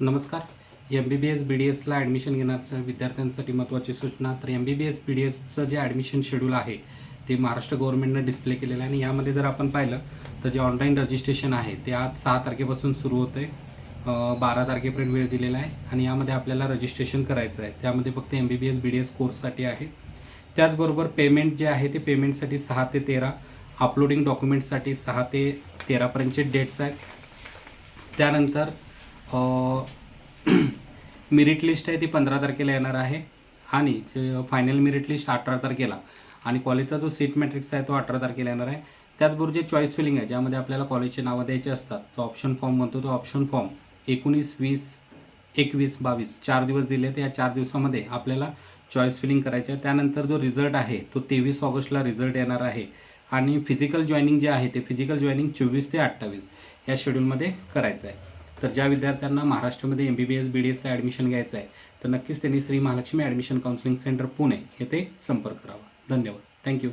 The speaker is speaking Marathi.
नमस्कार. MBBS BDSला ॲडमिशन घेणाऱ्या विद्यार्थ्यांसाठी महत्त्वाची सूचना. तर MBBS BDSचं जे ॲडमिशन शेड्यूल आहे ते महाराष्ट्र गव्हर्नमेंटनं डिस्प्ले केलेलं आहे आणि यामध्ये जर आपण पाहिलं तर जे ऑनलाईन रजिस्ट्रेशन आहे ते आज 6 तारखेपासून सुरू होतं आहे. 12 तारखेपर्यंत वेळ दिलेला आहे आणि यामध्ये आपल्याला रजिस्ट्रेशन करायचं आहे. त्यामध्ये फक्त MBBS BDS कोर्ससाठी आहे. त्याचबरोबर पेमेंट जे आहे ते पेमेंटसाठी 6 ते 13, अपलोडिंग डॉक्युमेंट्ससाठी 6 ते 13पर्यंतचे डेट्स आहेत. त्यानंतर मेरिट लिस्ट आहे ती 15 तारखेला येणार आहे आणि फायनल मेरिट लिस्ट 18 तारखेला आणि कॉलेजचा जो सीट मॅट्रिक्स आहे तो 18 तारखेला येणार आहे. त्याचबरोबर जे चॉईस फिलिंग आहे ज्यामध्ये आपल्याला कॉलेजचे नावं द्यायचे असतात तो ऑप्शन फॉर्म म्हणतो. तो ऑप्शन फॉर्म 19, 20, 21, 22 4 दिवस दिले तर या 4 दिवसामध्ये आपल्याला चॉईस फिलिंग करायचं आहे. त्यानंतर जो रिझल्ट आहे तो 23 ऑगस्टला रिझल्ट येणार आहे आणि फिजिकल जॉईनिंग जे आहे ते फिजिकल जॉईनिंग 24 ते 28 या शेड्यूलमध्ये करायचं आहे. तर ज्या विद्यार्थ्यांना महाराष्ट्रामध्ये MBBS BDSला ॲडमिशन घ्यायचं आहे तर नक्कीच त्यांनी Shri Mahalakshmi admission counselling centre Pune येथे संपर्क करावा. धन्यवाद. थँक्यू.